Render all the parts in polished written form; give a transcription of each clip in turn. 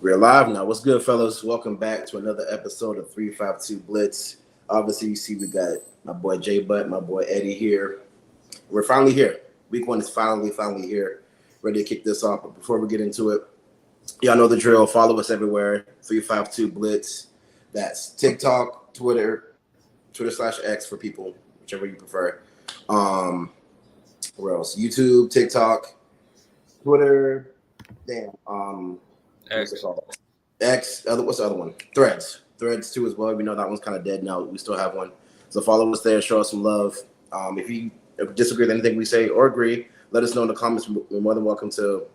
We're live now. What's good, fellas? Welcome back to another episode of 352 Blitz. Obviously, you see we got my boy Jay Butt, my boy Eddie here. We're finally here. Week one is finally here. Ready to kick this off. But before we get into it, y'all know the drill. Follow us everywhere. 352 Blitz. That's TikTok, Twitter/X for people, whichever you prefer. Um, where else? YouTube, TikTok, Twitter. Damn. What's it X. called? X. What's the other one? Threads. Threads too as well. We know that one's kind of dead now. We still have one. So follow us there. Show us some love. If you disagree with anything we say or agree, let us know in the comments. We're more than welcome to.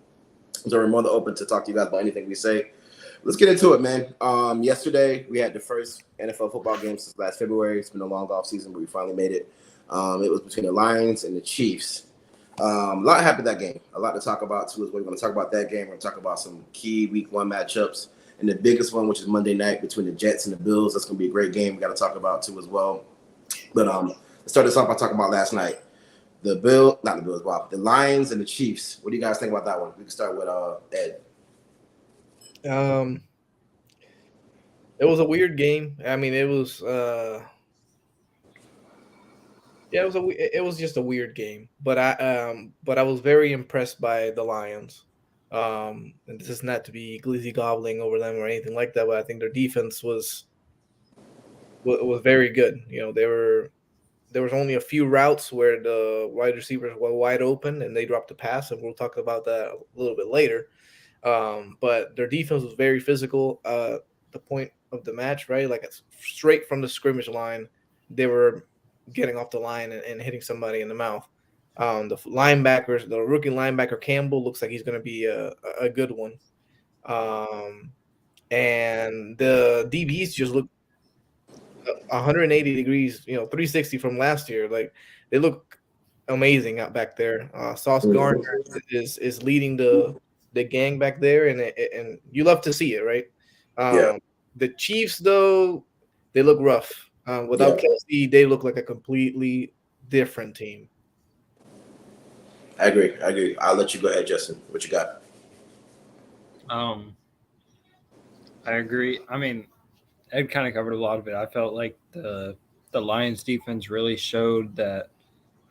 So we're more than open to talk to you guys about anything we say. Let's get into it, man. Yesterday we had the first NFL football game since last February. It's been a long off season, but we finally made it. It was between the Lions and the Chiefs. A lot happened that game. A lot to talk about too. As well. We're going to talk about that game. We're going to talk about some key Week 1 matchups, and the biggest one, which is Monday night between the Jets and the Bills. That's going to be a great game. We got to talk about too as well. But let's start this off by talking about last night. The Lions and the Chiefs. What do you guys think about that one? We can start with Ed. Um, it was a weird game. I mean, it was it was just a weird game. But I was very impressed by the Lions. And this is not to be glizzy gobbling over them or anything like that, but I think their defense was very good. There was only a few routes where the wide receivers were wide open and they dropped the pass, and we'll talk about that a little bit later. But their defense was very physical. The point of the match, right? Like it's straight from the scrimmage line, they were getting off the line and hitting somebody in the mouth. The rookie linebacker Campbell looks like he's going to be a good one. Um, and the DBs just look 180 degrees, 360 from last year. Like they look amazing out back there. Sauce Gardner is leading the gang back there, and you love to see it, right? Yeah, The Chiefs, though, they look rough. yeah, Without Kelsey, they look like a completely different team. I agree. I'll let you go ahead, Justin. What you got? Um, I agree. I mean, Ed kind of covered a lot of it. I felt like the Lions defense really showed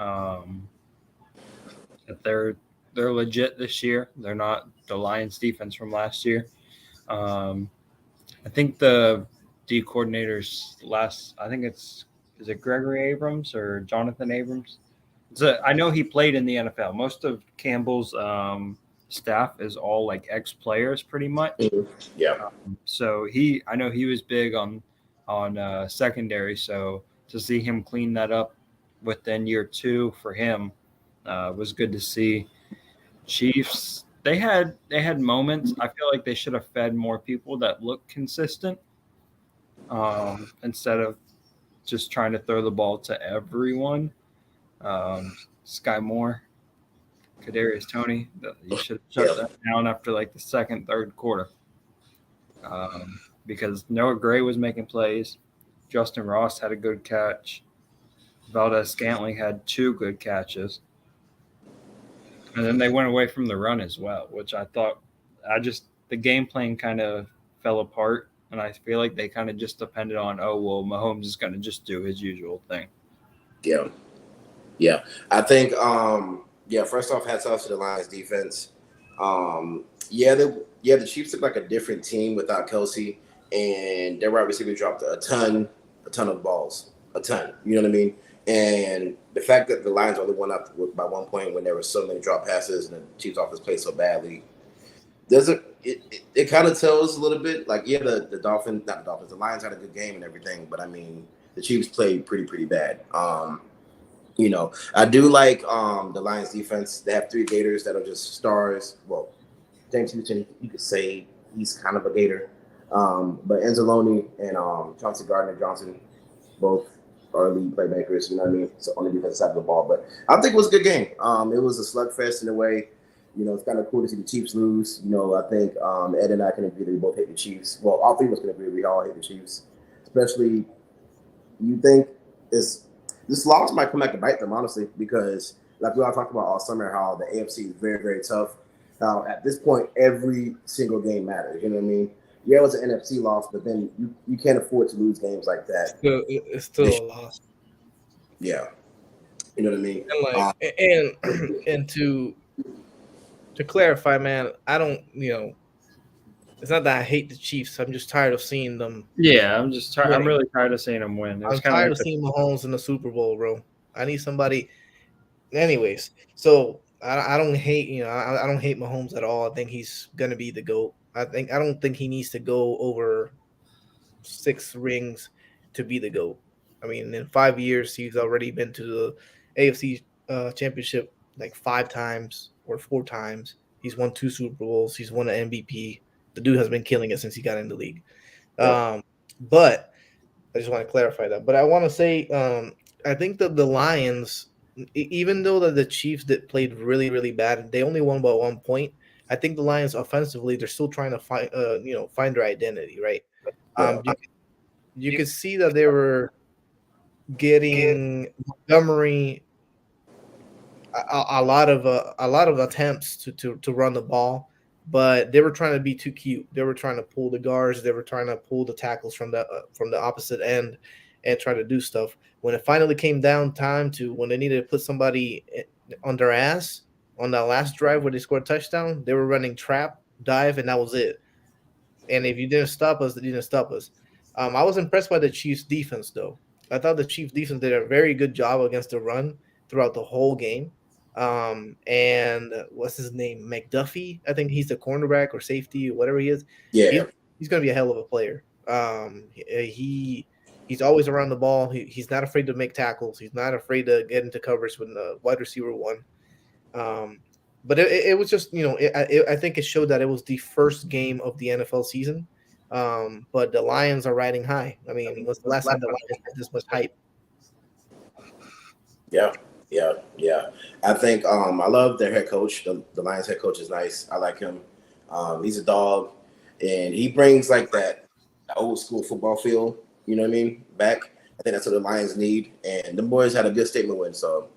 um, that they're legit this year. They're not the Lions defense from last year. Um, I think the D coordinators last. I think it's is it Gregory Abrams or Jonathan Abrams? I know he played in the NFL. Most of Campbell's staff is all like ex players, pretty much. Mhm. Yeah, So I know he was big on secondary. So to see him clean that up within year two for him was good to see. Chiefs, they had moments. I feel like they should have fed more people that look consistent instead of just trying to throw the ball to everyone. Sky Moore, Kadarius Tony, you should have yeah, shut that down after like the second, third quarter. Because Noah Gray was making plays. Justin Ross had a good catch. Valdez Scantling had two good catches. And then they went away from the run as well, which I thought the game plan kind of fell apart. And I feel like they kind of just depended on, oh, well, Mahomes is going to just do his usual thing. yeah, yeah. I think first off, hats off to the Lions defense. The Chiefs look like a different team without Kelsey, and their wide receiver dropped a ton of balls, a ton. You know what I mean? And the fact that the Lions only went up by 1 point when there were so many drop passes and the Chiefs offense played so badly, doesn't it kind of tells a little bit like the Dolphins, not the Dolphins, the Lions had a good game and everything, but I mean the Chiefs played pretty bad. I do like the Lions defense. They have three Gators that are just stars. Well, James Houston, you could say he's kind of a Gator. But Anzalone and Chauncey Gardner Johnson, both are elite playmakers, you know what I mean? So on the defensive side of the ball. But I think it was a good game. It was a slugfest in a way. It's kind of cool to see the Chiefs lose. I think Ed and I can agree that we both hate the Chiefs. Well, all three of us can agree we all hate the Chiefs. Especially, you think this loss might come back to bite them, honestly, because like we all talked about all summer, how the AFC is very, very tough. how at this point every single game matters. You know what I mean? Yeah, it was an NFC loss, but then you can't afford to lose games like that. It's still a loss. Yeah, you know what I mean. And and to clarify, man, I don't, it's not that I hate the Chiefs. I'm just tired of seeing them. Yeah, I'm just tired. I'm Winning. really tired of seeing them win. It was I'm kind tired of of like seeing Mahomes in the Super Bowl, bro. I need somebody. Anyways, so I don't hate, I don't hate Mahomes at all. I think he's gonna be the GOAT. I don't think he needs to go over 6 rings to be the GOAT. I mean, in 5 years, he's already been to the AFC championship like 5 times or 4 times. He's won 2 Super Bowls. He's won an MVP. The dude has been killing it since he got in the league. But I just want to clarify that. But I want to say, I think that the Lions, even though that the Chiefs that played really, really bad, they only won by 1 point. I think the Lions offensively, they're still trying to find their identity, right? You could see that they were getting Montgomery a lot of attempts to run the ball, but they were trying to be too cute. They were trying to pull the guards. They were trying to pull the tackles from the opposite end and try to do stuff. When it finally came down time to when they needed to put somebody on their ass on that last drive where they scored a touchdown, they were running trap, dive, and that was it. And if you didn't stop us, they didn't stop us. I was impressed by the Chiefs' defense, though. I thought the Chiefs' defense did a very good job against the run throughout the whole game. And what's his name? McDuffie. I think he's the cornerback or safety or whatever he is. Yeah, he's going to be a hell of a player. He's always around the ball. He's not afraid to make tackles. He's not afraid to get into coverage when the wide receiver won. But it was just, I think it showed that it was the first game of the NFL season. But the Lions are riding high. I mean, what's the last time the Lions had this much hype? Yeah. I think I love their head coach. The Lions head coach is nice. I like him. He's a dog, and he brings like that old school football feel. You know what I mean? Back. I think that's what the Lions need. And the boys had a good statement win. So,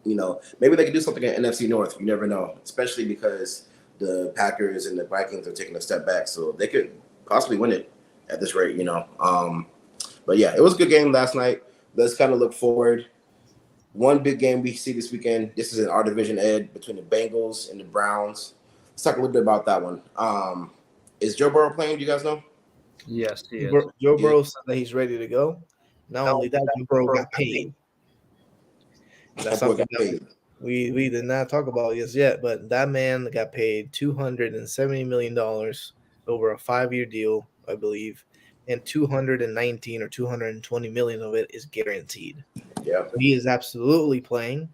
maybe they could do something in NFC North. You never know, especially because the Packers and the Vikings are taking a step back. So they could possibly win it at this rate. But yeah, it was a good game last night. Let's kind of look forward. One big game we see this weekend. This is in our division, Ed, between the Bengals and the Browns. Let's talk a little bit about that one. Is Joe Burrow playing? Do you guys know? yes, he is. Joe Burrow said that he's ready to go. Not only that, Joe Burrow got paid. That's something that we did not talk about yet, but that man got paid $270 million over a 5-year deal, I believe, and 219 or 220 million of it is guaranteed. Yeah, so he is absolutely playing.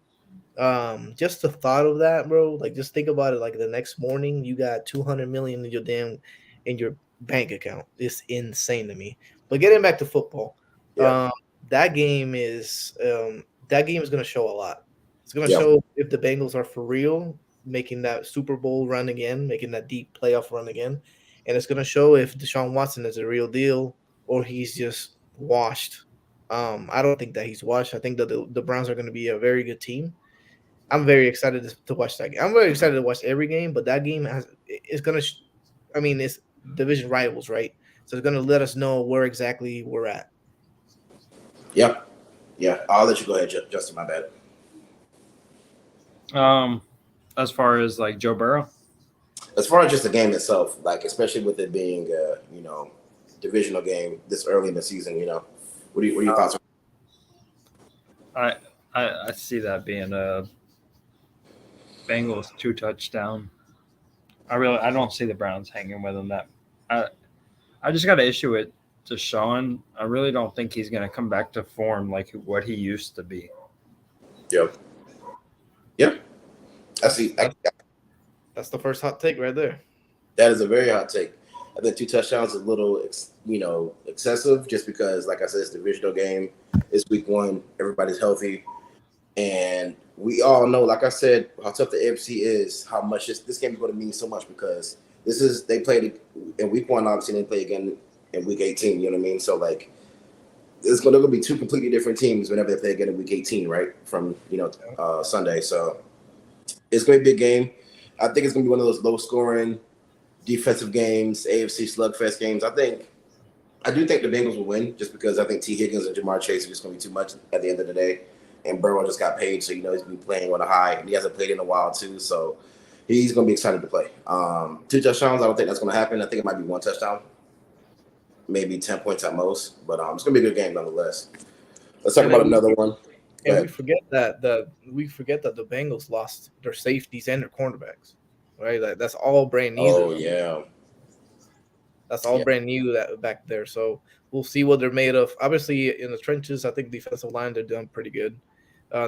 Just the thought of that, bro. Like, just think about it. Like, the next morning, you got 200 million in your bank account. It's insane to me. But getting back to football, that game is going to show a lot. It's going to show if the Bengals are for real, making that Super Bowl run again, making that deep playoff run again. And it's going to show if Deshaun Watson is a real deal or he's just washed. I don't think that he's washed. I think that the Browns are going to be a very good team. I'm very excited to watch that game. I'm very excited to watch every game, but that game it's going to it's division rivals, right? So it's going to let us know where exactly we're at. Yep. Yeah. I'll let you go ahead, Justin. My bad. As far as like Joe Burrow? As far as just the game itself, like especially with it being a divisional game this early in the season, what are your thoughts? I see that being a Bengals 2 touchdown. I don't see the Browns hanging with them. I just got an issue with Deshaun. I really don't think he's going to come back to form like what he used to be. Yep. I see. That's the first hot take right there. That is a very hot take. I think 2 touchdowns is a little, excessive just because, like I said, it's a divisional game. It's week 1. Everybody's healthy. And we all know, like I said, how tough the AFC is, how much this game is going to mean so much because they played in week 1, obviously, and they play again in week 18, you know what I mean? So, like, it's going to be 2 completely different teams whenever they play again in week 18, right, from, Sunday. So, it's going to be a big game. I think it's gonna be one of those low scoring defensive games, AFC slugfest games. I do think the Bengals will win just because I think T. Higgins and Jamar Chase are just going to be too much at the end of the day. And Burrow just got paid, so he's going to be playing on a high. And he hasn't played in a while, too, so he's going to be excited to play. 2 touchdowns, I don't think that's going to happen. I think it might be 1 touchdown, maybe 10 points at most. But it's going to be a good game nonetheless. Let's talk about another one. And we forget that the Bengals lost their safeties and their cornerbacks, right? That's all brand new. Oh, yeah. That's all brand new that back there. So we'll see what they're made of. Obviously, in the trenches, I think defensive line, they're doing pretty good.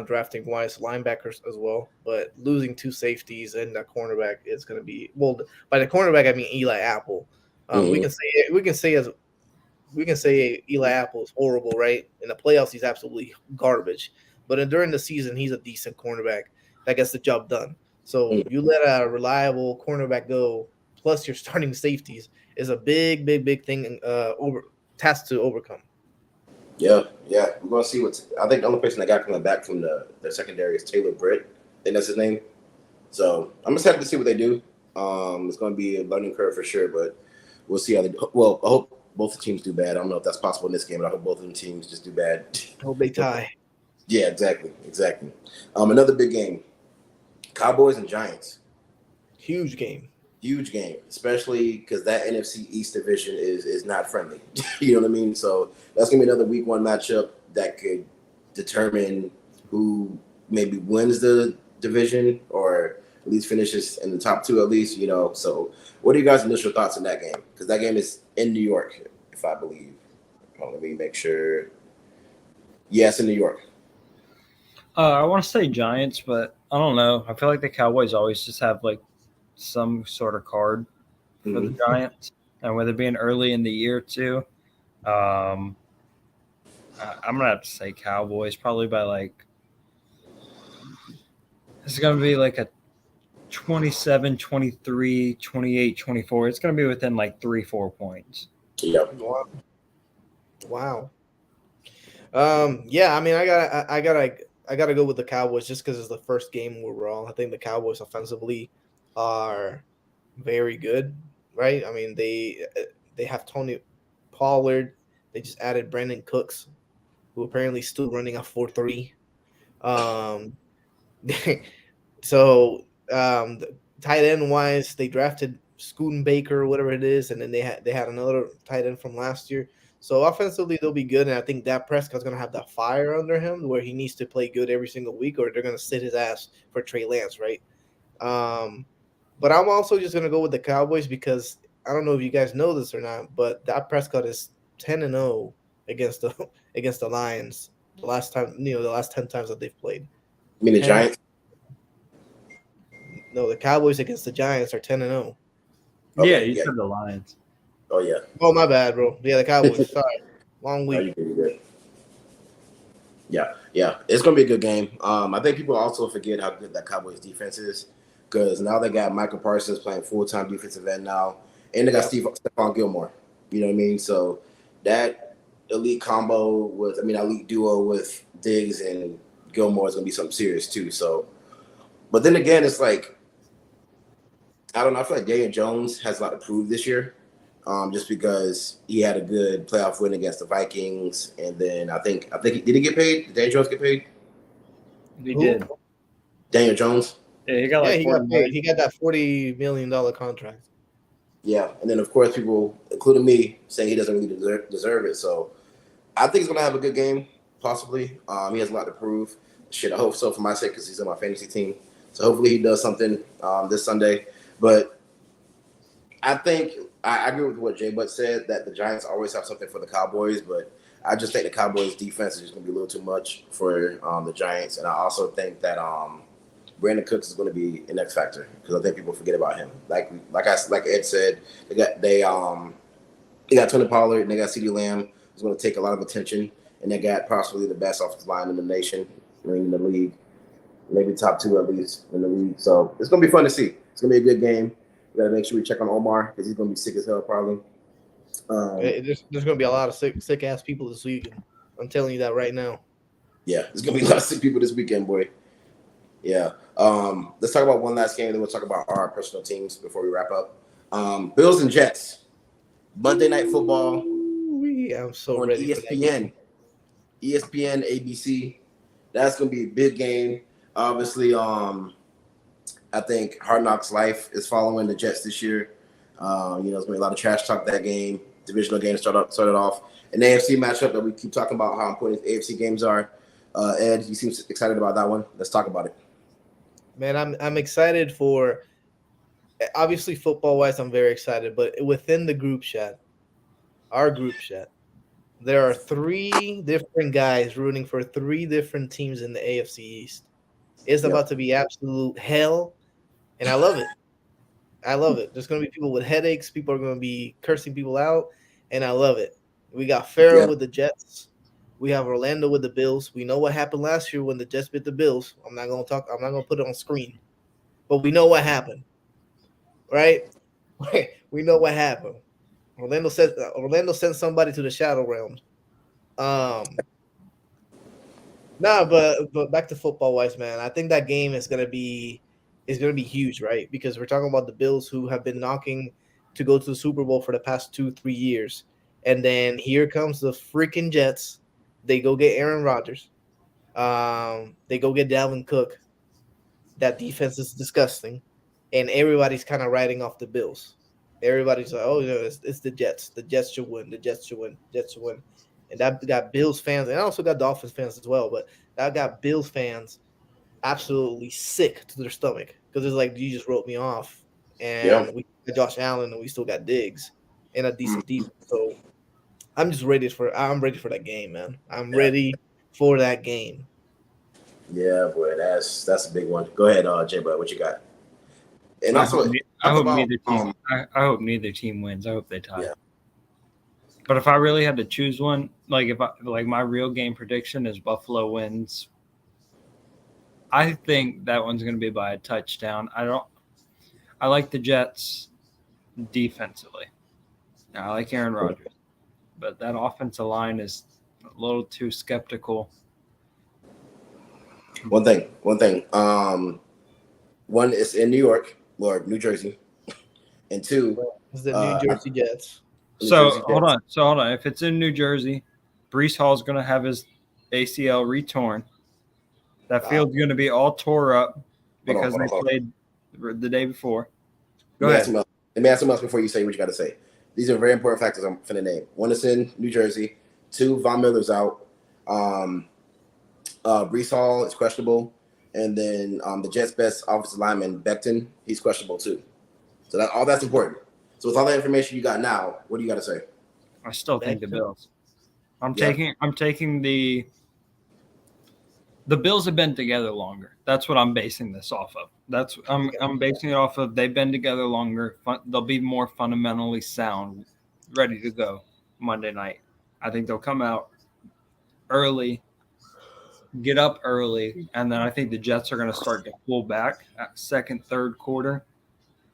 Drafting wise, linebackers as well. But losing 2 safeties and that cornerback is going to be, well, by the cornerback I mean Eli Apple. We can say Eli Apple is horrible, right? In the playoffs, he's absolutely garbage. But during the season, he's a decent cornerback that gets the job done. So you let a reliable cornerback go, plus your starting safeties, is a big thing task to overcome. Yeah. We're going to see I think the only person that got coming back from the secondary is Taylor Britt. I think that's his name. So I'm excited to see what they do. It's going to be a learning curve for sure, but we'll see how they do. Well, I hope both the teams do bad. I don't know if that's possible in this game, but I hope both of them teams just do bad. I hope they tie. Yeah, exactly. Another big game. Cowboys and Giants. Huge game, especially because that NFC East division is not friendly. You know what I mean? So that's gonna be another Week 1 matchup that could determine who maybe wins the division or at least finishes in the top 2 at least. You know. So what are you guys' initial thoughts on that game? Because that game is in New York, if I believe. Let me make sure. Yes, in New York. I want to say Giants, but I don't know. I feel like the Cowboys always just have like some sort of card for the Giants, and with it being early in the year too, I'm gonna have to say Cowboys probably by like it's gonna be like a 27, 23, 28, 24. It's gonna be within like 3-4 points. Yep. Wow. Yeah, I mean, I gotta go with the Cowboys just because it's the first game overall. I think the Cowboys offensively are very good, right? I mean, they have Tony Pollard. They just added Brandon Cooks, who apparently still running a 4.3. So tight end wise, they drafted Scooten Baker or whatever it is, and then they had another tight end from last year. So offensively, they'll be good, and I think Dak Prescott's going to have that fire under him where he needs to play good every single week, or they're going to sit his ass for Trey Lance, right? But I'm also just going to go with the Cowboys because I don't know if you guys know this or not, but Dak Prescott is 10-0 against the Lions the last 10 times that they've played. You mean the Giants? No, the Cowboys against the Giants are 10-0. Okay, yeah, you said the Lions. Oh, yeah. Oh, my bad, bro. Yeah, the Cowboys. Sorry. Long week. No, you're good. Yeah. It's going to be a good game. I think people also forget how good that Cowboys defense is because now they got Michael Parsons playing full-time defensive end now, and they got Stephon Gilmore. You know what I mean? So that elite elite duo with Diggs and Gilmore is going to be something serious too. So, but then again, it's like, I don't know. I feel like Daniel Jones has a lot to prove this year. Just because he had a good playoff win against the Vikings, and then I think did he get paid? Did Daniel Jones get paid? He did. Daniel Jones. Yeah, he got he got paid. He got that $40 million contract. Yeah, and then of course people, including me, say he doesn't really deserve it. So I think he's gonna have a good game, possibly. He has a lot to prove. Shit, I hope so for my sake because he's on my fantasy team. So hopefully he does something this Sunday. But I think. I agree with what Jay Butt said that the Giants always have something for the Cowboys, but I just think the Cowboys' defense is just going to be a little too much for the Giants, and I also think that Brandon Cooks is going to be an X factor because I think people forget about him. Like Ed said, they got Tony Pollard and they got CeeDee Lamb, who's going to take a lot of attention, and they got possibly the best offensive line in the nation, in the league, maybe top 2 at least in the league. So it's going to be fun to see. It's going to be a good game. We got to make sure we check on Omar because he's going to be sick as hell probably. There's going to be a lot of sick ass people this weekend. I'm telling you that right now. Yeah, there's going to be a lot of sick people this weekend, boy. Yeah. Let's talk about one last game, and then we'll talk about our personal teams before we wrap up. Bills and Jets, Monday Night Football I'm so on ready for that game. ESPN, ABC. That's gonna be a big game. Obviously, I think Hard Knocks Life is following the Jets this year. There's gonna be a lot of trash talk that game. Divisional game started off. An AFC matchup that we keep talking about how important AFC games are. Ed, you seem excited about that one. Let's talk about it. Man, I'm excited for. Obviously, football wise, I'm very excited. But within the group chat, our group chat, there are 3 different guys rooting for 3 different teams in the AFC East. It's Yep. about to be absolute hell, and I love it. I love it. There's going to be people with headaches. People are going to be cursing people out, and I love it. We got Farrell Yeah. with the Jets. We have Orlando with the Bills. We know what happened last year when the Jets beat the Bills. I'm not going to put it on screen, but we know what happened, right? We know what happened. Orlando sent somebody to the Shadow Realms. But back to football wise, man. I think that game is gonna be huge, right? Because we're talking about the Bills who have been knocking to go to the Super Bowl for the past 2-3 years, and then here comes the freaking Jets. They go get Aaron Rodgers. They go get Dalvin Cook. That defense is disgusting, and everybody's kind of riding off the Bills. Everybody's like, "Oh, it's the Jets. The Jets should win. The Jets should win. Jets should win." And that got Bills fans, and I also got Dolphins fans as well. But that got Bills fans absolutely sick to their stomach because it's like you just wrote me off, and we got Josh Allen, and we still got Diggs and a decent defense. So I'm ready for that game, man. I'm ready for that game. Yeah, boy, that's a big one. Go ahead, J Bud, what you got? And I also, hope neither team wins. I hope they tie. Yeah. But if I really had to choose one, like my real game prediction is Buffalo wins. I think that one's going to be by a touchdown. I like the Jets defensively. I like Aaron Rodgers, but that offensive line is a little too skeptical. One thing. One is in New York or New Jersey, and 2, it's the New Jersey Jets. Hold on. If it's in New Jersey, Breece Hall's going to have his ACL retorn. That field's going to be all tore up because they played the day before. Go ahead. Let me ask him else before you say what you got to say. These are very important factors I'm finna name. One is in New Jersey. 2, Von Miller's out. Breece Hall is questionable. And then the Jets' best offensive lineman, Becton, he's questionable too. So all that's important. So with all that information you got now, what do you got to say? I still think the Bills. I'm taking the Bills have been together longer. That's what I'm basing this off of. I'm basing it off of they've been together longer. They'll be more fundamentally sound, ready to go Monday night. I think they'll come out early, get up early, and then I think the Jets are going to start to pull back at second, third quarter.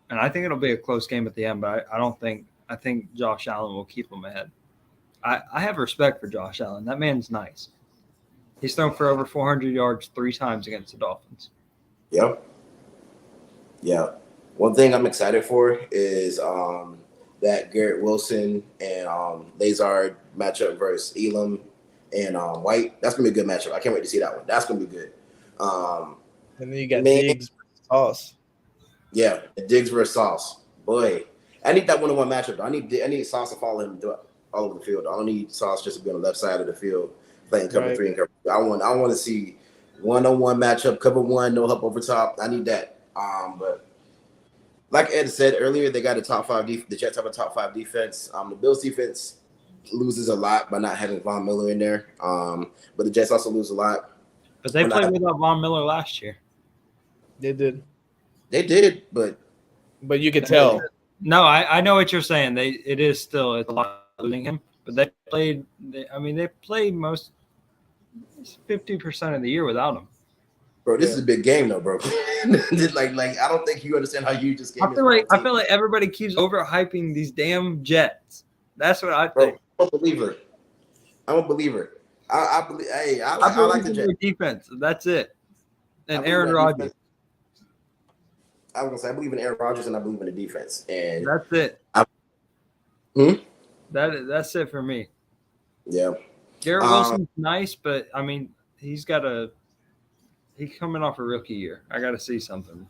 And I think it'll be a close game at the end, but I think Josh Allen will keep them ahead. I have respect for Josh Allen. That man's nice. He's thrown for over 400 yards 3 times against the Dolphins. Yep. Yeah. One thing I'm excited for is that Garrett Wilson and Lazard matchup versus Elam and White. That's going to be a good matchup. I can't wait to see that one. That's going to be good. And then you got Diggs versus Sauce. Yeah, Diggs versus Sauce. Boy, I need that one-on-one matchup. I need Sauce to follow him all over the field. I don't need Sauce just to be on the left side of the field playing cover 3 and cover 2. I want to see one-on-one matchup, cover 1, no help over top. I need that. But like Ed said earlier, they got a top 5 the Jets have a top 5 defense. The Bills defense loses a lot by not having Von Miller in there. But the Jets also lose a lot. But they played without Von Miller last year. They did. They did, but you could tell. No, I know what you're saying. It is still a lot losing him, but they played most 50% of the year without him. Bro, this is a big game though, bro. like I don't think you understand how you just. I feel like everybody keeps overhyping these damn Jets. That's what I think. Bro, I'm a believer. I believe. Hey, I like the Jets defense. That's it. And Aaron Rodgers. I was gonna say I believe in Aaron Rodgers and I believe in the defense. And That's it. Hmm? That's it for me. yeah, Garrett Um, Wilson's nice, but I mean, he's coming off a rookie year. I got to see something.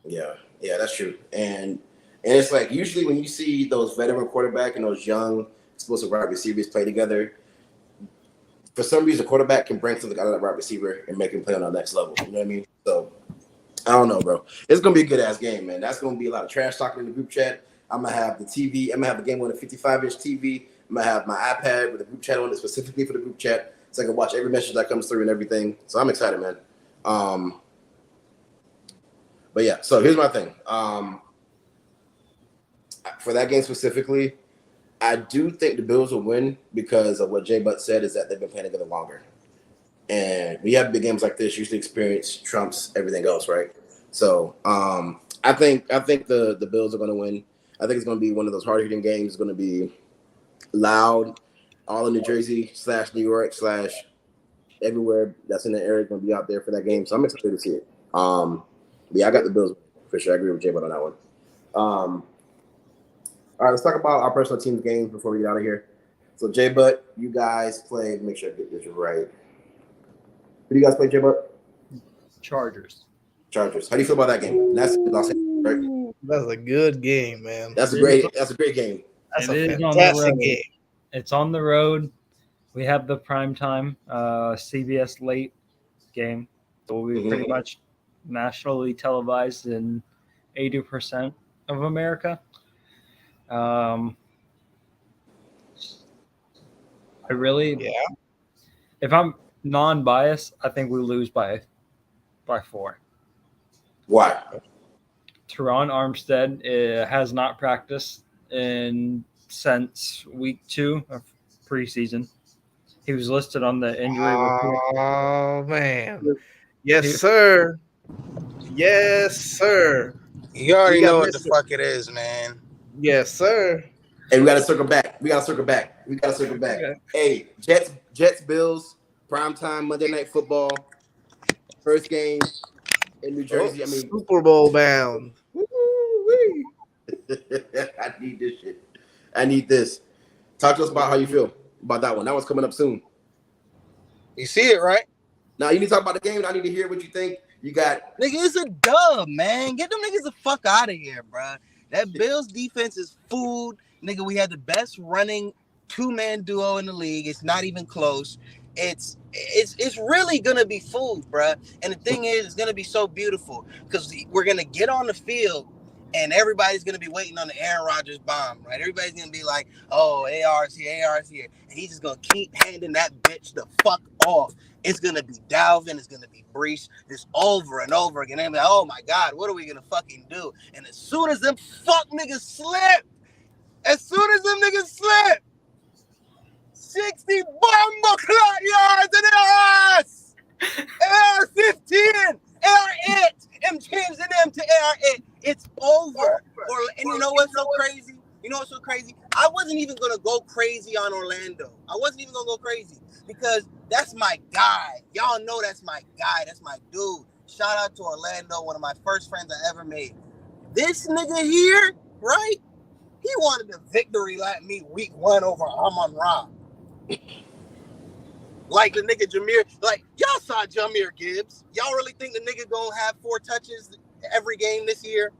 yeah, that's true. And it's like usually when you see those veteran quarterback and those young explosive wide receivers play together, for some reason, the quarterback can bring something out of that wide receiver and make him play on the next level. You know what I mean? So I don't know, bro. It's gonna be a good ass game, man. That's gonna be a lot of trash talking in the group chat. I'm gonna have the TV. I'm gonna have the game on a 55-inch TV. I'm gonna have my iPad with a group chat on it specifically for the group chat, so I can watch every message that comes through and everything. So I'm excited, man. But yeah, so here's my thing. For that game specifically, I do think the Bills will win because of what Jay Butt said is that they've been playing together longer. And we have big games like this, usually experience trumps everything else, right? So I think the Bills are going to win. I think it's going to be one of those hard hitting games. It's going to be loud, all in New Jersey / New York / everywhere that's in the area is going to be out there for that game. So I'm excited to see it. But yeah, I got the Bills for sure. I agree with Jay Butt on that one. All right, let's talk about our personal team's games before we get out of here. So Jay Butt, you guys played. Make sure I get this right. Who do you guys play, Jay Butt? Chargers. Chargers. How do you feel about that game? That's Los Angeles, right? That's a good game, man. That's a great game. That's It a is on the fantastic road. game. It's on the road. We have the primetime CBS late game. It will be pretty much nationally televised in 80% of America. I really, if I'm non-biased, I think we lose by 4. Why? Teron Armstead has not practiced since week 2 of preseason. He was listed on the injury report. Oh man, yes sir, yes sir. You already know what the fuck it is, man. Yes sir. Hey, we got to circle back. Okay. Hey, Jets, Bills, primetime Monday Night Football, first game in New Jersey. Super Bowl bound. I need this shit. I need this. Talk to us about how you feel about that one. That one's coming up soon. You see it, right? Now you need to talk about the game. I need to hear what you think. You got nigga. It's a dub, man. Get them niggas the fuck out of here, bro. That Bills defense is food, nigga. We had the best running 2-man duo in the league. It's not even close. It's really gonna be food, bro. And the thing is, it's gonna be so beautiful because we're gonna get on the field. And everybody's going to be waiting on the Aaron Rodgers bomb, right? Everybody's going to be like, oh, AR's here. And he's just going to keep handing that bitch the fuck off. It's going to be Dalvin. It's going to be Brees. Just over and over again. And they're like, oh, my God, what are we going to fucking do? And as soon as them fuck niggas slip, 60 bomb clock yards in their ass! AR-15! AR-8! M changed the name to AR-8. It's over. And you know what's so crazy? I wasn't even going to go crazy on Orlando. Because that's my guy. Y'all know that's my guy. That's my dude. Shout out to Orlando, one of my first friends I ever made. This nigga here, right? He wanted the victory like me week 1 over Amon-Ra. Like the nigga Jahmyr, like y'all saw Jahmyr Gibbs. Y'all really think the nigga gonna have 4 touches every game this year?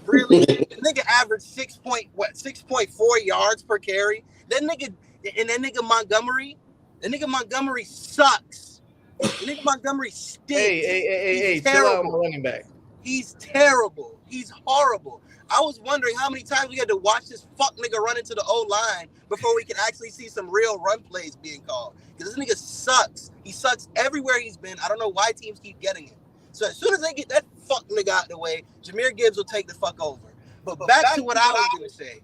Really? The nigga averaged 6.4 yards per carry. That nigga Montgomery sucks. The nigga Montgomery stinks. Hey, chill out on the running back. He's terrible. He's horrible. I was wondering how many times we had to watch this fuck nigga run into the O-line before we could actually see some real run plays being called. Because this nigga sucks. He sucks everywhere he's been. I don't know why teams keep getting him. So as soon as they get that fuck nigga out the way, Jahmyr Gibbs will take the fuck over. But back to what I was going to say.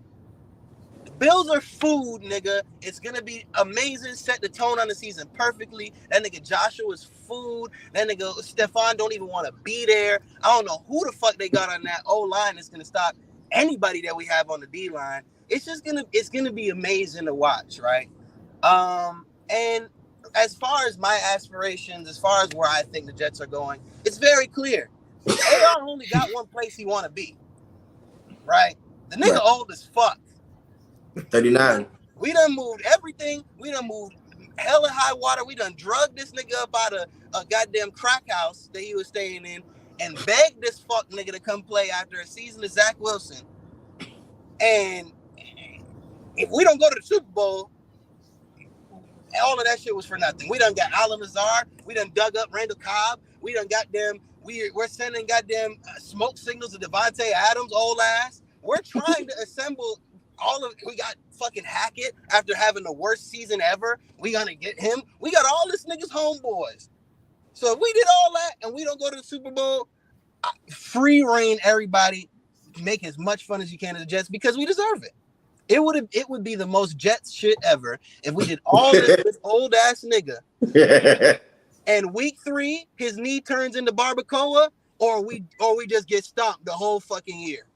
The Bills are food, nigga. It's going to be amazing. Set the tone on the season perfectly. That nigga Joshua is food. That nigga Stephon don't even want to be there. I don't know who the fuck they got on that O-line that's going to stop anybody that we have on the D-line. It's going to be amazing to watch, right? And as far as my aspirations, as far as where I think the Jets are going, it's very clear. AR only got one place he want to be. Right? The nigga Right. old as fuck. 39. We done moved everything. We done moved hella high water. We done drugged this nigga up out of a goddamn crack house that he was staying in and begged this fuck nigga to come play after a season of Zach Wilson. And if we don't go to the Super Bowl, all of that shit was for nothing. We done got Allen Lazard. We done dug up Randall Cobb. We done goddamn, we're sending goddamn smoke signals to Devontae Adams, old ass. We're trying to assemble we got fucking Hackett after having the worst season ever. We gonna get him. We got all this niggas homeboys. So if we did all that and we don't go to the Super Bowl, free reign everybody, make as much fun as you can of the Jets because we deserve it. It would be the most Jets shit ever if we did all this old ass nigga. And week 3, his knee turns into barbacoa, or we just get stomped the whole fucking year.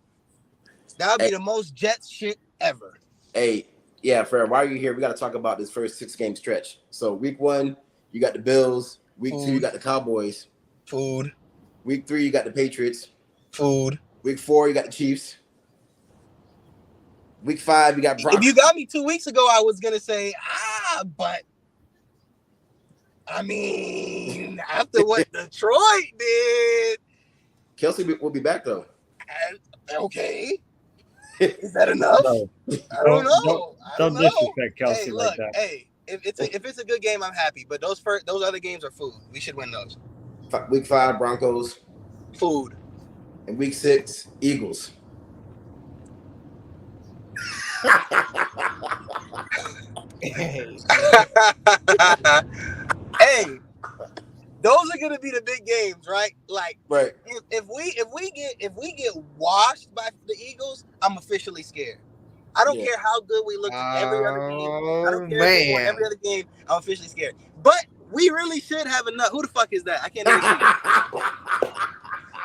That would be the most Jets shit ever. Hey, yeah, Fred, while you're here, we got to talk about this first 6-game stretch. So week 1, you got the Bills. Week 2, you got the Cowboys. Food. Week 3, you got the Patriots. Food. Week 4, you got the Chiefs. Week 5, you got Broncos. If you got me 2 weeks ago, I was gonna say, but I mean, after what Detroit did, Kelsey will be back though. Okay, is that enough? No, I don't know. Don't disrespect Kelsey Hey, like look, that. hey, if it's a good game, I'm happy. But those other games are food. We should win those. Week 5, Broncos. Food. And week 6, Eagles. Hey, Hey, those are gonna be the big games, right? Like, Right. if we get washed by the Eagles, I'm officially scared. I don't Yeah. care how good we look in every other game. I don't Oh, care if we won man. every other game. I'm officially scared. But we really should have enough. Who the fuck is that? I can't even see.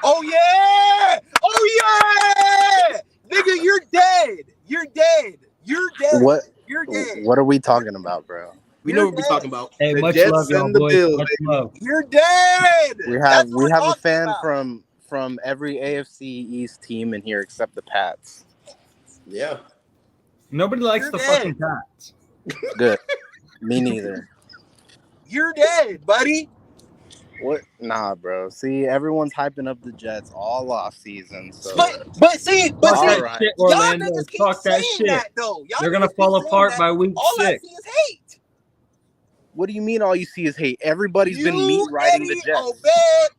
Oh yeah! Oh yeah! Nigga, you're dead. You're dead. You're dead. What? You're dead. What are we talking about, bro? We know what we're talking about. Hey, The much Jets love, y'all and the boys. Bills, Much love. You're dead. We That's have what we're a talking fan about. from every AFC East team in here except the Pats. Yeah. Nobody likes You're the dead. fucking Pats. Good. Me neither. You're dead, buddy. What? Nah, bro. See, everyone's hyping up the Jets all off season. So But see, All Fuck right. shit, y'all Orlando. niggas keep Fuck that saying shit. that though. Y'all They're gonna niggas keep fall saying apart that. by week All I 6. see is hate. what do you mean? All you see is hate. Everybody's been meat riding the Eddie Jets. Obed,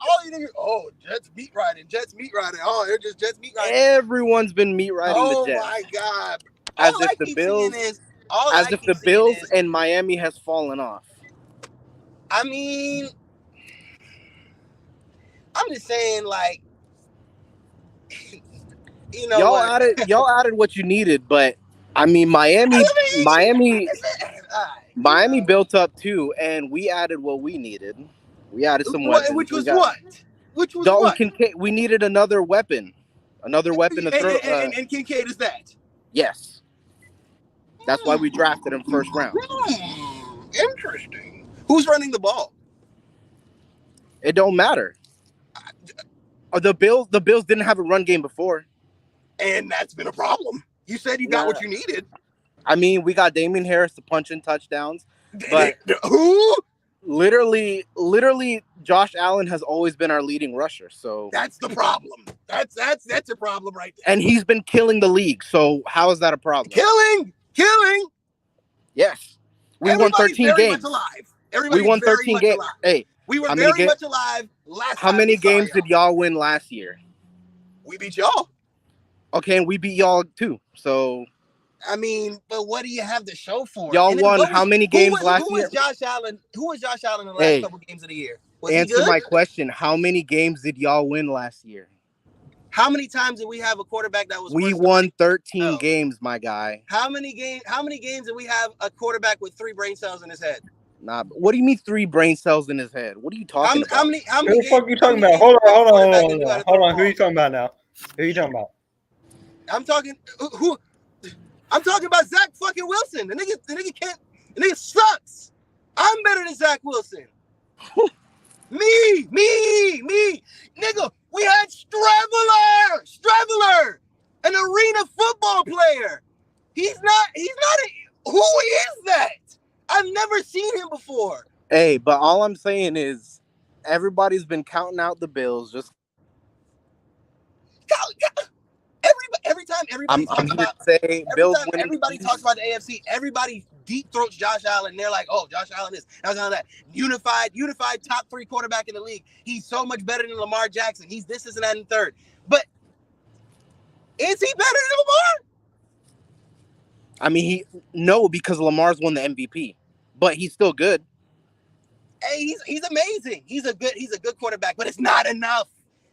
all you niggas, Jets meat riding. Oh, they're just Jets meat riding. Everyone's been meat riding Oh the Jets. my god. As All if I the keep Bills, seeing is all I as if keep the seeing Bills is, and Miami has fallen off. I mean, I'm just saying, like, you know what? Y'all added what you needed, but I mean Miami Alright, built up too, and we added what we needed. We added some weapons. Which was We got what? Which was Dalton what? Kincaid. We needed another weapon to throw. And Kincaid is that. Yes, that's why we drafted him first round. Interesting. Who's running the ball? It don't matter. The Bills didn't have a run game before. And that's been a problem. You said you got what you needed. I mean, we got Damian Harris to punch in touchdowns, but Who? literally, Josh Allen has always been our leading rusher. So, That's the problem. That's a problem right there. and he's been killing the league. So how is that a problem? Killing. Yes, we won Everybody's 13 very games. much alive. Everybody's We won very 13 much games. alive. Hey, We were how many very much alive last how time many we saw games did y'all win last year? We beat y'all. Okay, and we beat y'all too. So I mean, but what do you have to show for it? y'all And then won what how was- many who games was- last who year? was Josh Allen? Who was Josh Allen in the last Hey, couple games of the year? Was he Answer good? my question. How many games did y'all win last year? How many times did we have a quarterback that was? We worse than won Brain 13 cells? games, my guy. How many games did we have a quarterback with 3 brain cells in his head? Nah, what do you mean 3 brain cells in his head? What are you talking about? How many? Who the fuck games- you talking how many about? Hold games on. did a quarterback do out of Hold on. the Who you ball? talking about now? Who you talking about? I'm talking who? I'm talking about Zach fucking Wilson. The nigga can't. The nigga sucks. I'm better than Zach Wilson. me. Nigga, We had Straveler, an arena football player. He's not who is that? I've never seen him before. Hey, but all I'm saying is everybody's been counting out the Bills. Just Every time everybody I'm talks here about to say every Bills time winning. everybody talks about the AFC, everybody deep throats Josh Allen. They're like, oh, Josh Allen is Josh Allen that unified top 3 quarterback in the league. He's so much better than Lamar Jackson. He's this and that and third. But is he better than Lamar? I mean, no, because Lamar's won the MVP, but he's still good. Hey, he's amazing. He's a good quarterback, but it's not enough.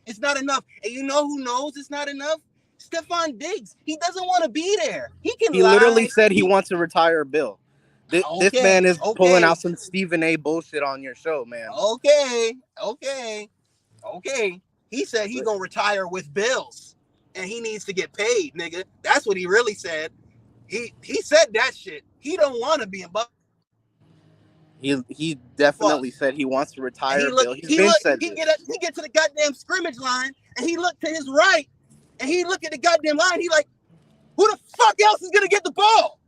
It's not enough. And you know who knows it's not enough? Stephon Diggs. He doesn't want to be there. He can He lie. literally said he wants to retire Bill. This man is pulling out some Stephen A. bullshit on your show, man. Okay. He said he's gonna retire with Bills, and he needs to get paid, nigga. That's what he really said. He said that shit. He don't want to be in Buffalo. He definitely said he wants to retire Bill. He get to the goddamn scrimmage line, and he looked to his right, and he looked at the goddamn line. He like, who the fuck else is gonna get the ball?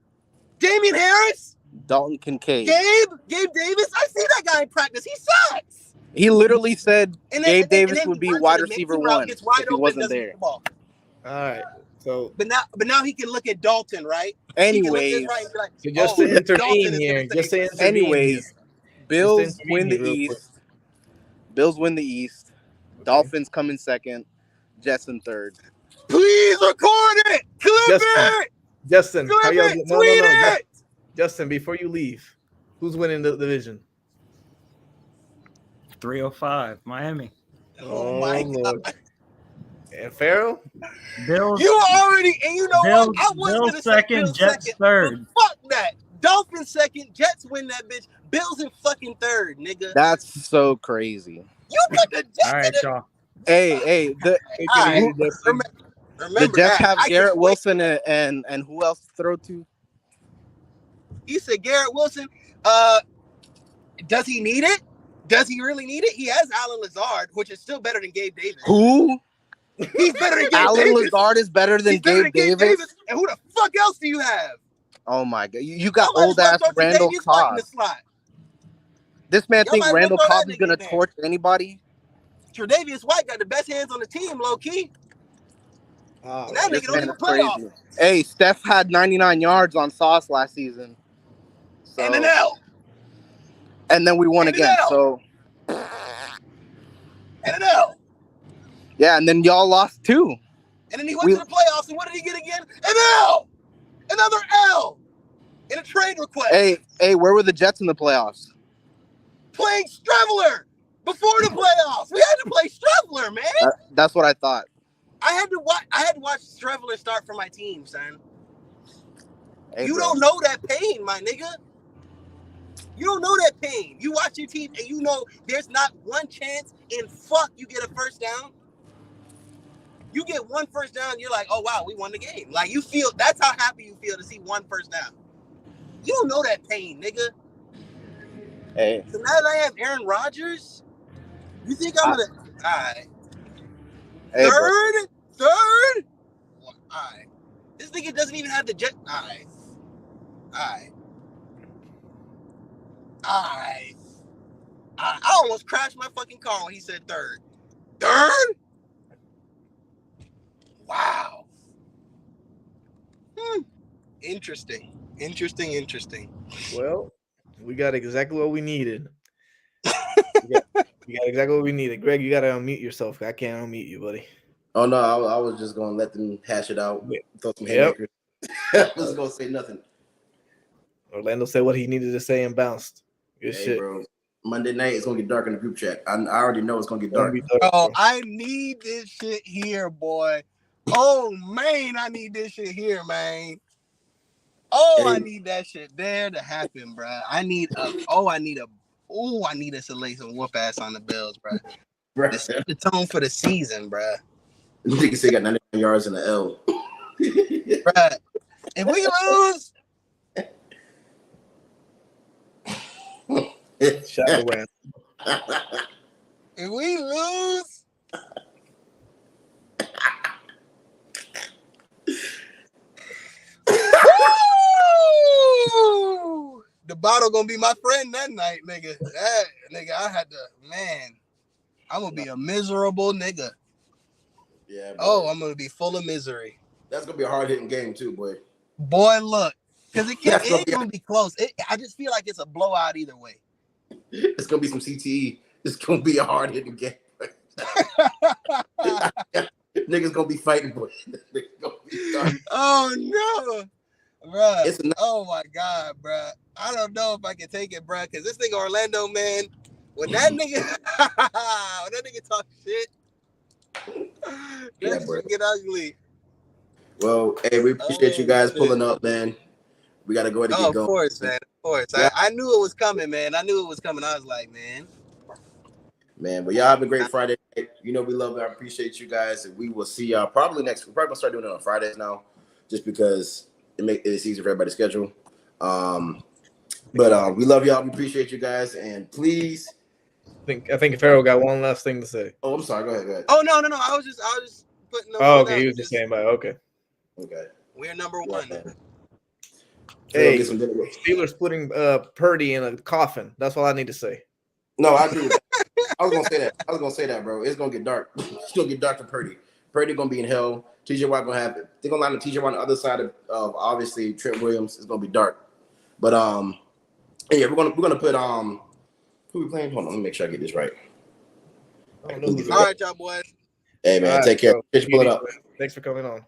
Damian Harris? Dalton Kincaid? Gabe Davis? I see that guy in practice. He sucks. He literally said Gabe Davis would be wide receiver 1 if he wasn't there. All right. So, but now he can look at Dalton, right? Anyways, so just to intervene here, anyways, Bills win the East. Bills win the East. Okay. Dolphins come in second. Jets in third. Please record it. Clip it. Justin, Clip it. No. It. Justin, before you leave, who's winning the division? 305, Miami. Oh my God. And Pharaoh? Bills. You already, and you know Bills, what? I was Bills gonna second, say Bills Jets second. third. Fuck that. Dolphins second, Jets win that bitch. Bills in fucking third, nigga. That's so crazy. You put the Jets. All right, y'all. Hey, the Jets have Garrett Wilson and who else to throw to? You said Garrett Wilson. Does he need it? Does he really need it? He has Alan Lazard, which is still better than Gabe Davis. Who? He's better than Gabe Alan Davis. Lazard is better than Gabe Davis. And who the fuck else do you have? Oh my God! You got old ass Randall Cobb. This man thinks Randall Cobb is gonna torch anybody. Tre'Davious White got the best hands on the team, low key. That nigga don't even play off. Hey, Steph had 99 yards on Sauce last season. So. And an L. And then we won again. So. And an L. Yeah, and then y'all lost 2. And then he went to the playoffs, and what did he get again? An L. Another L. In a trade request. Hey, where were the Jets in the playoffs? Playing Straveler before the playoffs. We had to play Straveler, man. That's what I thought. I had to watch Straveler start for my team, son. Hey, you don't know that pain, my nigga. You don't know that pain. You watch your team and you know there's not one chance in fuck you get a first down. You get one first down, you're like, oh wow, we won the game. Like you feel that's how happy you feel to see one first down. You don't know that pain, nigga. Hey. So now that I have Aaron Rodgers, you think I'm gonna all right. Hey, Third? All right. This nigga doesn't even have the jet. All right. I almost crashed my fucking car when he said third. Third? Wow. Interesting. Well, we got exactly what we needed. We got exactly what we needed. Greg, you got to unmute yourself. I can't unmute you, buddy. Oh, no, I was just going to let them hash it out. Throw some haymakers. I wasn't going to say nothing. Orlando said what he needed to say and bounced. Good shit. Bro. Monday night, it's going to get dark in the group chat. I already know it's going to get dark. Oh, I need this shit here, boy. Oh, man, I need this shit here, man. I need that shit there to happen, bro. I need us to lay some whoop ass on the Bills, bro. The tone for the season, bro. You can say got 99 yards in the L. Bro, if we lose, Shadow Ram. if we lose, Bottle gonna be my friend that night, nigga. That nigga, I had to, man. I'm gonna be a miserable nigga. Yeah. Bro. Oh, I'm gonna be full of misery. That's gonna be a hard hitting game too, boy. Boy, look, because it That's ain't gonna be close. I just feel like it's a blowout either way. It's gonna be some CTE. It's gonna be a hard hitting game. Niggas gonna be fighting, boy. Oh no, bruh. Oh my god, bruh. I don't know if I can take it, bruh, because this nigga Orlando, man, when that nigga talk shit, that shit get ugly. Well, hey, we appreciate you guys pulling up, man. We gotta go ahead and get going. Of course, man. Of course. Yeah. I knew it was coming, man. I knew it was coming. I was like, man. But y'all have a great Friday. You know we love it. I appreciate you guys, and we will see y'all probably next. We're probably gonna start doing it on Fridays now, just because it's easier for everybody's schedule. But we love y'all. We appreciate you guys, and please. I think Pharaoh got one last thing to say. Oh, I'm sorry. Go ahead. Oh no. I was just putting. Oh, okay. He was just saying, okay. We're number one. Hey, Steelers putting Purdy in a coffin. That's all I need to say. No, I agree with that. I was gonna say that, bro. It's gonna get dark. It's gonna get dark for Purdy. Purdy gonna be in hell. TJ Watt gonna have it. They're gonna line the TJ Watt on the other side of obviously Trent Williams. It's gonna be dark. But yeah, we're gonna put who we playing? Hold on, let me make sure I get this right. All right, y'all boys. Hey man, take care. Pull it up. Thanks for coming on.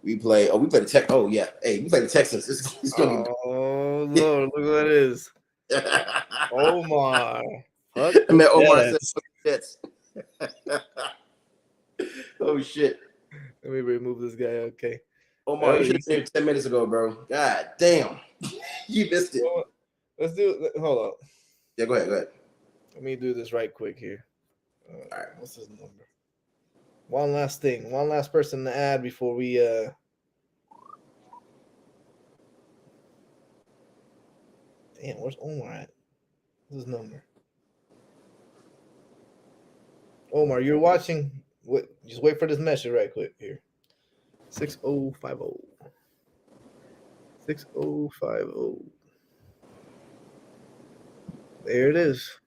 We play the Tech. Oh yeah. Hey, we play the Texans. It's gonna be Lord, look what that is. Omar. I mean, Omar said oh shit. Let me remove this guy. Okay. Omar, you should have said 10 minutes ago, bro. God damn. You missed it. Let's do it. Hold on. Yeah, go ahead. Let me do this right quick here. All right. What's his number? One last thing. One last person to add before we Damn, where's Omar at? What's his number? Omar, you're watching. Just wait for this message right quick here. 6050. 6050. There it is.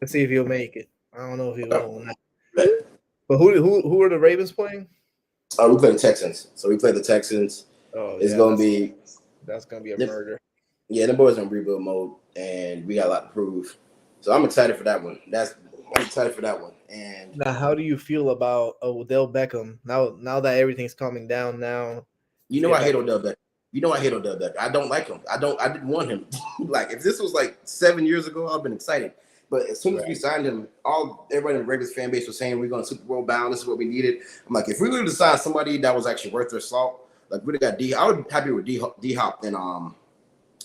Let's see if he'll make it. I don't know if he will. But who are the Ravens playing? We play the Texans. So we play the Texans. Oh, it's that's gonna be a murder. Yeah, the boys are in rebuild mode, and we got a lot to prove. So I'm excited for that one. I'm excited for that one. And now, how do you feel about Odell Beckham now that everything's calming down? Now, I hate Odell Beckham. I don't like him. I didn't want him. Like if this was like 7 years ago, I've been excited. But as soon as we signed him, everybody in the Ravens fan base was saying we're going to Super Bowl bound. This is what we needed. I'm like, if we would have signed somebody that was actually worth their salt, like we'd have got I would be happy with D Hop than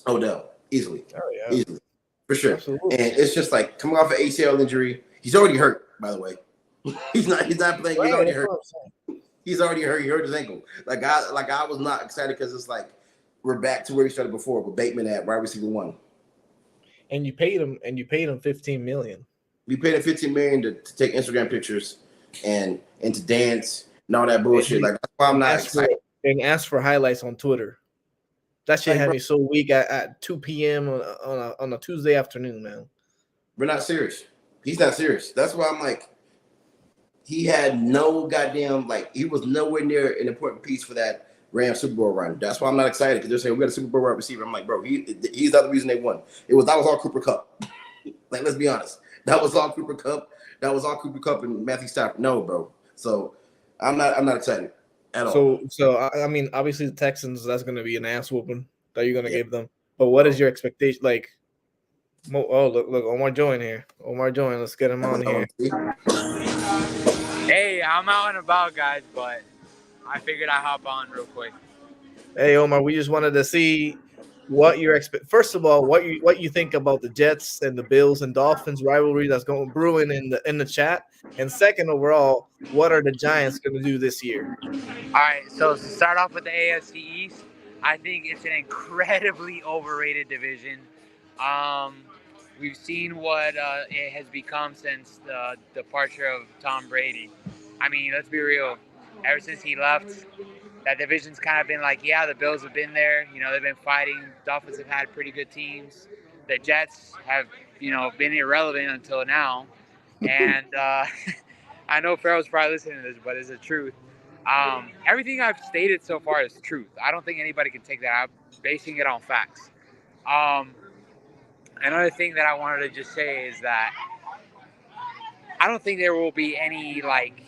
Odell easily. Oh yeah, easily for sure. Absolutely. And it's just like coming off an ACL injury. He's already hurt, by the way. He's not playing. He's already hurt. He's already hurt. He hurt his ankle. Like I was not excited because it's like we're back to where we started before with Bateman at wide receiver 1. And you paid him $15 million. We paid him $15 million to take Instagram pictures and to dance and all that bullshit. Like that's why I'm not excited. And ask for highlights on Twitter. That shit had me so weak at 2 p.m. on a Tuesday afternoon, man. We're not serious. He's not serious. That's why I'm like, he had no goddamn, he was nowhere near an important piece for that Rams Super Bowl run. That's why I'm not excited because they're saying we got a Super Bowl wide receiver. I'm like, bro, he's the other reason they won. That was all Cooper Kupp. Like, let's be honest. That was all Cooper Kupp. And Matthew Stafford. No, bro. So I'm not excited at all. So I mean, obviously the Texans, that's going to be an ass whooping that you're going to give them. But what is your expectation? Like, look, Omar joined here. Let's get him on here. Hey, I'm out and about, guys, but I figured I'd hop on real quick. Hey, Omar, we just wanted to see what your first of all, what you think about the Jets and the Bills and Dolphins rivalry that's going brewing in the chat, and second overall, what are the Giants going to do this year? All right, so to start off with the AFC East, I think it's an incredibly overrated division. We've seen what it has become since the departure of Tom Brady. I mean, let's be real. Ever since he left, that division's kind of been like, yeah, the Bills have been there. You know, they've been fighting. Dolphins have had pretty good teams. The Jets have, you know, been irrelevant until now. And I know Farrell's probably listening to this, but it's the truth. Everything I've stated so far is truth. I don't think anybody can take that. I'm basing it on facts. Another thing that I wanted to just say is that I don't think there will be any, like,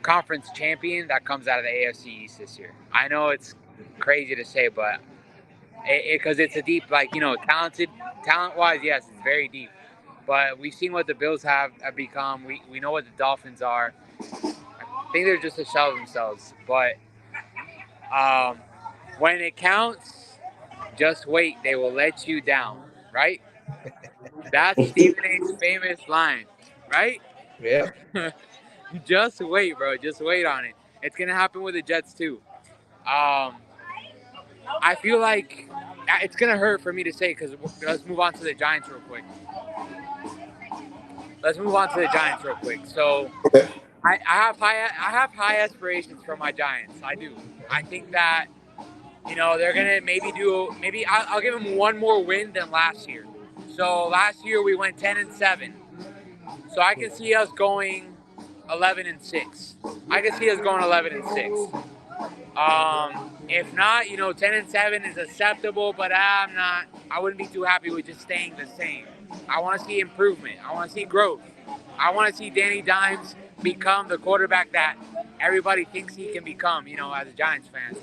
conference champion that comes out of the AFC East this year. I know it's crazy to say, but because it's a deep, like, you know, talent-wise, yes, it's very deep. But we've seen what the Bills have become. We know what the Dolphins are. I think they're just a shell of themselves. But when it counts, just wait. They will let you down, right? That's Stephen A's famous line, right? Yeah. Just wait, bro. Just wait on it. It's going to happen with the Jets, too. I feel like it's going to hurt for me to say because let's move on to the Giants real quick. So I have high aspirations for my Giants. I do. I think that, you know, they're gonna maybe I'll give them one more win than last year. So last year we went 10-7. So I can see us going 11-6. If not, you know, 10-7 is acceptable, but I wouldn't be too happy with just staying the same. I want to see improvement. I want to see growth. I want to see Danny Dimes become the quarterback that everybody thinks he can become, you know, as a Giants fan.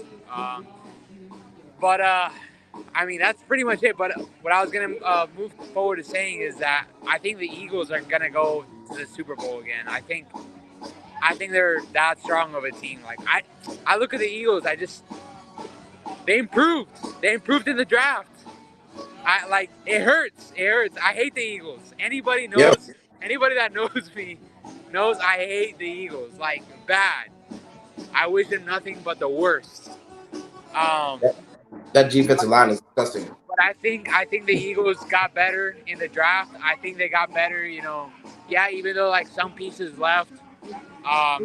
I mean, that's pretty much it. But what I was going to move forward to saying is that I think the Eagles are going to go to the Super Bowl again. I think they're that strong of a team. Like, I look at the Eagles, they improved. They improved in the draft. It hurts. I hate the Eagles. Anybody that knows me knows I hate the Eagles. Like, bad. I wish them nothing but the worst. That defensive line is disgusting. But I think the Eagles got better in the draft. I think they got better, you know. Yeah, even though, like, some pieces left, I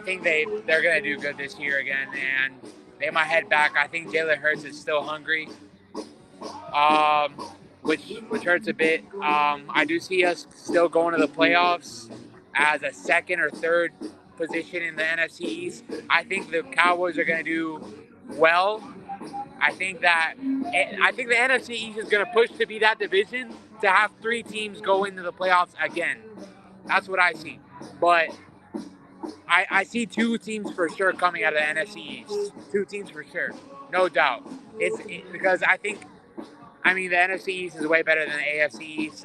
think they're gonna do good this year again, and they might head back. I think Jalen Hurts is still hungry. Which hurts a bit. I do see us still going to the playoffs as a second or third position in the NFC East. I think the Cowboys are going to do well. I think the NFC East is going to push to be that division to have 3 teams go into the playoffs again. That's what I see. But I see 2 teams for sure coming out of the NFC East. 2 teams for sure, no doubt. Because I mean, the NFC East is way better than the AFC East.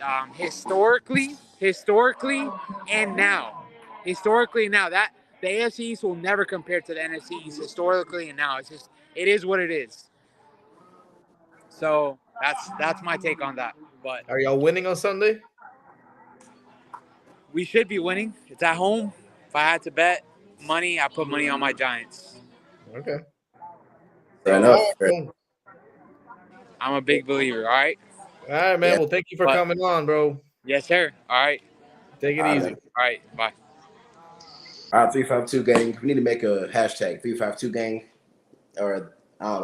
Historically, and now. That the AFC East will never compare to the NFC East historically and now. It is what it is. So that's my take on that. But are y'all winning on Sunday? We should be winning. It's at home. If I had to bet money, I put money on my Giants. Okay. Fair enough. I'm a big believer. All right. All right, man. Yeah. Well, thank you for coming on, bro. Yes, sir. All right. Take it easy. All right. Bye. All right, 352 gang. We need to make a hashtag 352 gang, or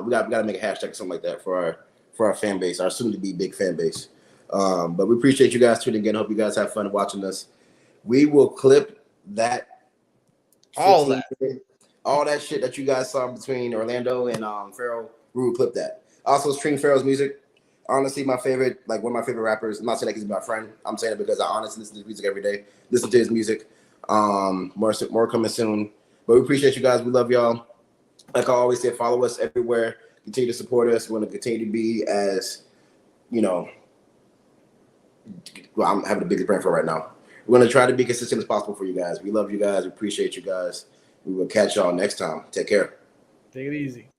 we got to make a hashtag or something like that for our fan base, our soon to be big fan base. But we appreciate you guys tuning in. Hope you guys have fun watching us. We will clip that. All that shit that you guys saw between Orlando and Farrell. We will clip that. Also, stream Farrell's music. Honestly, one of my favorite rappers. I'm not saying that he's my friend. I'm saying it because I honestly listen to his music every day. Listen to his music. More coming soon. But we appreciate you guys. We love y'all. Like I always say, follow us everywhere. Continue to support us. We want to continue to be as, you know, well, I'm having the biggest brain for right now. We're going to try to be consistent as possible for you guys. We love you guys. We appreciate you guys. We will catch y'all next time. Take care. Take it easy.